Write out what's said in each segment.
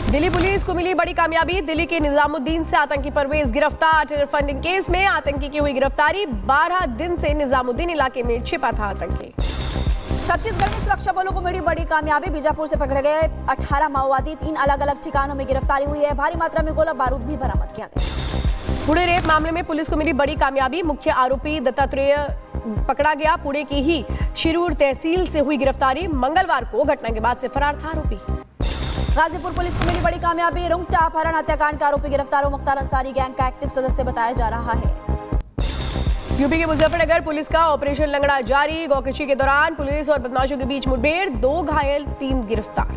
Delhi police को मिली बड़ी कामयाबी। दिल्ली के निजामुद्दीन से आतंकी परवेज गिरफ्तार। टेरर फंडिंग केस में आतंकी की हुई गिरफ्तारी। 12 दिन से निजामुद्दीन इलाके में छिपा था आतंकी। छत्तीसगढ़ में सुरक्षा बलों को मिली बड़ी कामयाबी। बीजापुर से पकड़े गए 18 माओवादी। 3 अलग अलग ठिकानों में गिरफ्तारी हुई है। भारी मात्रा में गोला बारूद भी बरामद किया गया। पुणे रेप मामले में पुलिस को मिली बड़ी कामयाबी। मुख्य आरोपी दत्तात्रेय पकड़ा गया। पुणे की ही शिरूर तहसील से हुई गिरफ्तारी। मंगलवार को घटना के बाद से फरार था आरोपी। गाजीपुर पुलिस को मिली बड़ी कामयाबी। रुंगटा अपहरण हत्याकांड का आरोपी गिरफ्तार। मुख्तार अंसारी गैंग का एक्टिव सदस्य बताया जा रहा है। यूपी के मुजफ्फरनगर पुलिस का ऑपरेशन लंगड़ा जारी। गौकशी के दौरान पुलिस और बदमाशों के बीच मुठभेड़। 2 घायल 3 गिरफ्तार।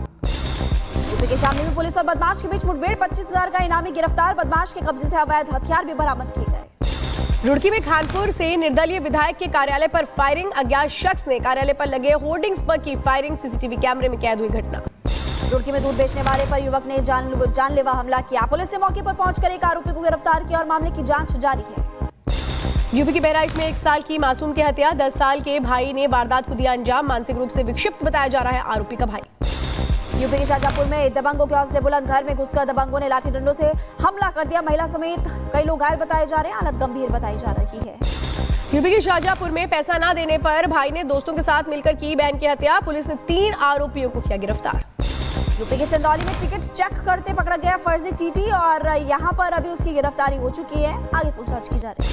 यूपी के शामली में पुलिस और बदमाश के बीच मुठभेड़। 25,000 का इनामी गिरफ्तार। बदमाश के कब्जे से अवैध हथियार भी बरामद किए गए। रुड़की में खानपुर से निर्दलीय विधायक के कार्यालय पर फायरिंग। अज्ञात शख्स ने कार्यालय पर लगे होर्डिंग्स पर की फायरिंग। सीसीटीवी कैमरे में कैद हुई घटना। रुड़की में दूध बेचने वाले पर युवक ने जानलेवा हमला किया। पुलिस ने मौके पर पहुंचकर एक आरोपी को गिरफ्तार किया और मामले की जांच जारी है। यूपी के बहराइच में 1 साल की मासूम की हत्या। 10 साल के भाई ने वारदात को दिया अंजाम। मानसिक रूप से विक्षिप्त बताया जा रहा है आरोपी का भाई। यूपी के शाहजहांपुर में दबंगों के हौसले बुलंद। घर में घुसकर दबंगों ने लाठी डंडों से हमला कर दिया। महिला समेत कई लोग घायल बताए जा रहे हैं। हालत गंभीर बताई जा रही है। यूपी के शाहजहांपुर में पैसा न देने पर भाई ने दोस्तों के साथ मिलकर की बहन की हत्या। पुलिस ने 3 आरोपियों को किया गिरफ्तार। यूपी के चंदौली में टिकट चेक करते पकड़ा गया फर्जी टीटी और यहां पर अभी उसकी गिरफ्तारी हो चुकी है। आगे पूछताछ की जा रही है।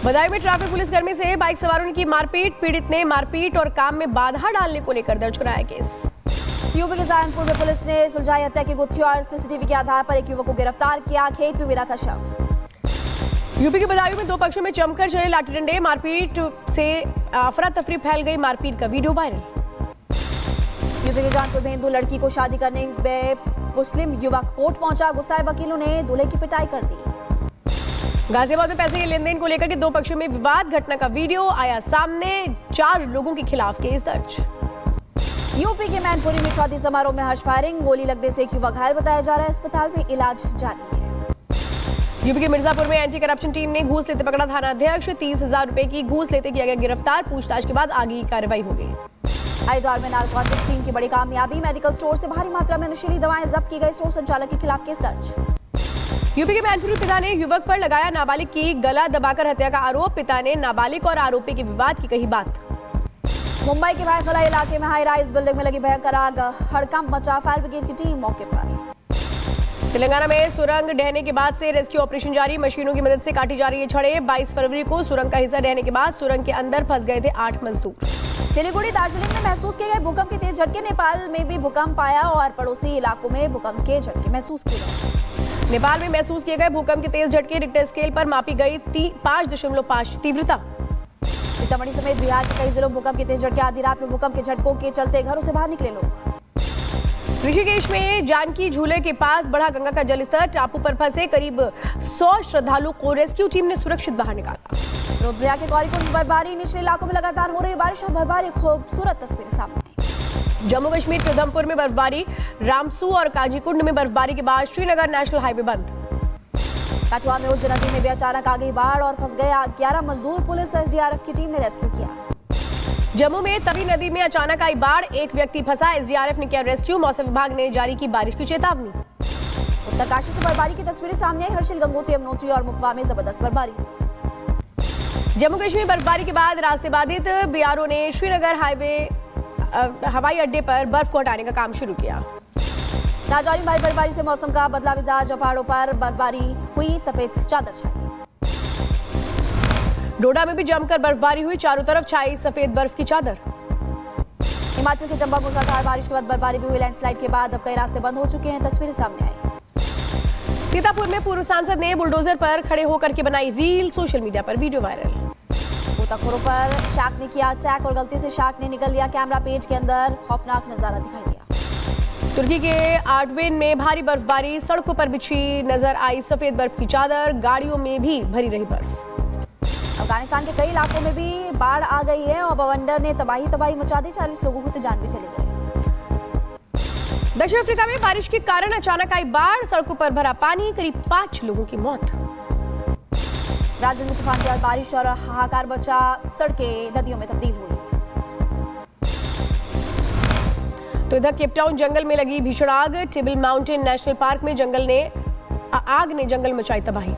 बदायूं में ट्रैफिक पुलिसकर्मी से बाइक सवारों ने की मारपीट। पीड़ित ने मारपीट और काम में बाधा डालने को लेकर दर्ज कराया केस। यूपी के सहारनपुर में पुलिस ने सुलझाई हत्या की गुत्थी और सीसीटीवी के आधार पर एक युवक को गिरफ्तार किया। खेत में मिला था शव। यूपी के बदायूं में 2 पक्षों में जमकर चले लाठी डंडे। मारपीट से अफरा तफरी फैल गई। मारपीट का वीडियो वायरल। यूपी के जौनपुर में हिंदू लड़की को शादी करने में मुस्लिम युवक कोर्ट पहुंचा। गुस्साए वकीलों ने दूल्हे की पिटाई कर दी। गाजियाबाद में पैसे के लेन देन को लेकर के 2 पक्षों में विवाद। घटना का वीडियो आया सामने। 4 लोगों के खिलाफ केस दर्ज। यूपी के मैनपुरी में शादी समारोह में हर्ष फायरिंग। गोली लगने से एक युवक घायल बताया जा रहा है। अस्पताल में इलाज जारी है। यूपी के मिर्जापुर में एंटी करप्शन टीम ने घूस लेते पकड़ा थाना अध्यक्ष। 30,000 रुपए की घूस लेते किया गया गिरफ्तार। पूछताछ के बाद आगे की कार्रवाई हो गई। हरिद्वार में नारकोटिक्स टीम की बड़ी कामयाबी। मेडिकल स्टोर से भारी मात्रा में नशीली दवाएं जब्त की गई। स्टोर संचालक के खिलाफ केस दर्ज। यूपी के मैनपुरी पिता ने युवक पर लगाया नाबालिग की गला दबाकर हत्या का आरोप। पिता ने नाबालिग और आरोपी के विवाद की कही बात। मुंबई के भाईखला इलाके में हाई राइज बिल्डिंग में लगी भयंकर आग। हड़कंप मचा। फायर ब्रिगेड की टीम मौके पर। तेलंगाना में सुरंग ढहने के बाद से रेस्क्यू ऑपरेशन जारी। मशीनों की मदद से काटी जा रही है छड़ें। 22 फरवरी को सुरंग का हिस्सा ढहने के बाद सुरंग के अंदर फंस गए थे 8 मजदूर। सिलीगुड़ी दार्जिलिंग में महसूस किए गए भूकंप के तेज झटके। नेपाल में भी भूकंप आया और पड़ोसी इलाकों में भूकंप के झटके महसूस किए गए। नेपाल में महसूस किए गए भूकंप के तेज झटके रिक्टर स्केल पर मापी गई 5.5 तीव्रता। सीतामढ़ी समेत बिहार के कई जिलों में भूकंप के तेज झटके। आधी रात में भूकंप के झटकों के चलते घरों से बाहर निकले लोग। ऋषिकेश में जानकी झूले के पास बढ़ा गंगा का जलस्तर। टापू पर फंसे करीब 100 श्रद्धालुओं को रेस्क्यू टीम ने सुरक्षित बाहर निकाला। रुद्रप्रयाग के गौरीकुंड में बर्फबारी। निचले इलाकों में लगातार हो रही बारिश और बर्फबारी। खूबसूरत तस्वीरें सामने आई। जम्मू कश्मीर के उधमपुर में बर्फबारी। रामसू और काजीकुंड में बर्फबारी के बाद श्रीनगर नेशनल हाईवे बंद। कठुआ में उज्ज नदी में भी अचानक आ गई बाढ़ और फंस गए 11 मजदूर। पुलिस एसडीआरएफ की टीम ने रेस्क्यू किया। जम्मू में तवी नदी में अचानक आई बाढ़। 1 व्यक्ति फंसा। एसडीआरएफ ने किया रेस्क्यू। मौसम विभाग ने जारी की बारिश की चेतावनी। उत्तरकाशी से बर्फबारी की तस्वीरें सामने आई। हर्षिल गंगोत्री यमुनोत्री और मुखवा में जबरदस्त बर्फबारी। जम्मू कश्मीर बर्फबारी के बाद रास्ते बाधित। बीआरओ ने श्रीनगर हवाई अड्डे पर बर्फ को हटाने का काम शुरू किया। राजौरी में भारी बर्फबारी से मौसम का बदला मिजाज। पहाड़ों पर बर्फबारी हुई। सफेद चादर छाई। डोडा में भी जमकर बर्फबारी हुई। चारों तरफ छाई सफेद बर्फ की चादर। हिमाचल के चंबा मूसलाधार बारिश के बाद बर्फबारी भी हुई। लैंडस्लाइड के बाद अब कई रास्ते बंद हो चुके हैं। तस्वीरें सामने आई। सीतापुर में पूर्व सांसद ने बुलडोजर पर खड़े होकर के बनाई रील। सोशल मीडिया पर वीडियो वायरल। गोताखोरों पर शार्क ने किया अटैक और गलती से शार्क ने निकल लिया कैमरा। पेट के अंदर खौफनाक नजारा दिखाई दिया। तुर्की के आर्डविन में भारी बर्फबारी। सड़कों पर बिछी नजर आई सफेद बर्फ की चादर। गाड़ियों में भी भरी रही बर्फ। अफगानिस्तान के कई इलाकों में भी बाढ़ आ गई है और बवंडर ने तबाही मचा दी। 40 लोगों की तो जान भी चली गई। दक्षिण अफ्रीका में बारिश के कारण अचानक आई बाढ़। सड़कों पर भरा पानी। करीब 5 लोगों की मौत। ब्राजील में तूफान के बाद बारिश और हाहाकार मचा। सड़कें नदियों में तब्दील हुई। तो इधर केपटाउन जंगल में लगी भीषण आग। टेबल माउंटेन नेशनल पार्क में आग ने जंगल मचाई तबाही।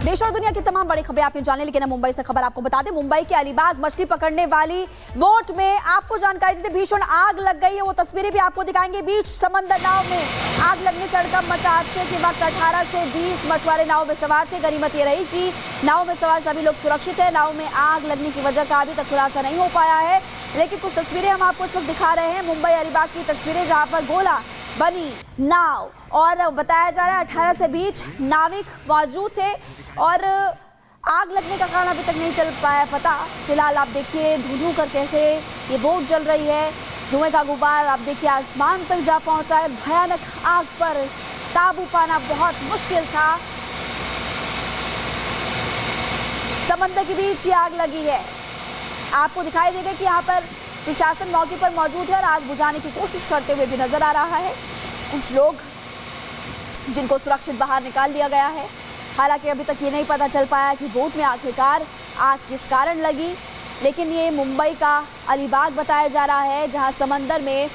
देश और दुनिया की तमाम बड़ी खबरें आपने जाने, लेकिन मुंबई से खबर आपको बता दें। मुंबई के अलीबाग मछली पकड़ने वाली बोट में आपको जानकारी देते भीषण आग लग गई है। वो तस्वीरें भी आपको दिखाएंगे। बीच समंदर नाव में आग लगने से हड़कंप मचा। हादसे के वक्त 18 से 20 मछुआरे नाव में सवार थे। गनीमत ये रही कि नाव में सवार सभी लोग सुरक्षित है। नाव में आग लगने की वजह का अभी तक खुलासा नहीं हो पाया है, लेकिन कुछ तस्वीरें हम आपको इस वक्त दिखा रहे हैं। मुंबई अलीबाग की तस्वीरें जहां पर गोला बनी नाव, और बताया जा रहा है 18 से 20 नाविक मौजूद थे और आग लगने का कारण अभी तक नहीं चल पाया पता। फिलहाल आप देखिए धू कर कैसे ये बोट जल रही है। धुएं का गुबार आप देखिए आसमान तक जा पहुंचा है। भयानक आग पर काबू पाना बहुत मुश्किल था। समंदर के बीच ये आग लगी है। आपको दिखाई देगा कि यहाँ पर प्रशासन मौके पर मौजूद है और आग बुझाने की कोशिश करते हुए भी नजर आ रहा है। कुछ लोग जिनको सुरक्षित बाहर निकाल लिया गया है। हालांकि अभी तक ये नहीं पता चल पाया कि बोट में आखिरकार आग किस कारण लगी, लेकिन ये मुंबई का अलीबाग बताया जा रहा है जहां समंदर में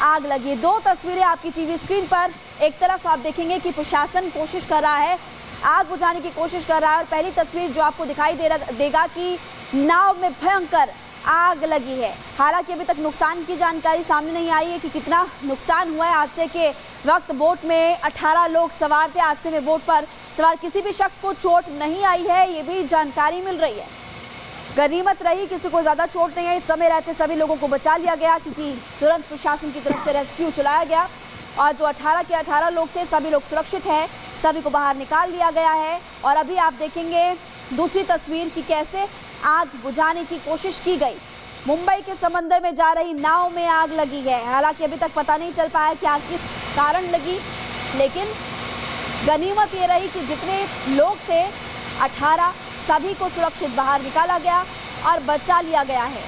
आग लगी। दो तस्वीरें आपकी टीवी स्क्रीन पर। एक तरफ आप देखेंगे कि प्रशासन कोशिश कर रहा है, आग बुझाने की कोशिश कर रहा है, और पहली तस्वीर जो आपको दिखाई देगा कि नाव में भयंकर आग लगी है। हालांकि अभी तक नुकसान की जानकारी सामने नहीं आई है कि कितना नुकसान हुआ है। हादसे के वक्त बोट में 18 लोग सवार थे। हादसे में बोट पर सवार किसी भी शख्स को चोट नहीं आई है, ये भी जानकारी मिल रही है। गनीमत रही, किसी को ज्यादा चोट नहीं आई। समय रहते सभी लोगों को बचा लिया गया क्योंकि तुरंत प्रशासन की तरफ से रेस्क्यू चलाया गया और जो 18 के 18 लोग थे सभी लोग सुरक्षित हैं। सभी को बाहर निकाल लिया गया है। और अभी आप देखेंगे दूसरी तस्वीर कि कैसे आग बुझाने की कोशिश की गई। मुंबई के समंदर में जा रही नाव में आग लगी है। हालांकि अभी तक पता नहीं चल पाया कि आग किस कारण लगी, लेकिन गनीमत ये रही कि जितने लोग थे 18 सभी को सुरक्षित बाहर निकाला गया और बचा लिया गया है।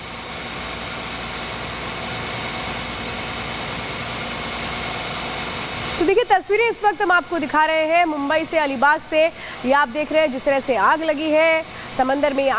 तो देखिए तस्वीरें इस वक्त हम आपको दिखा रहे हैं मुंबई से, अलीबाग से। ये आप देख रहे हैं जिस तरह से आग लगी है समंदर में।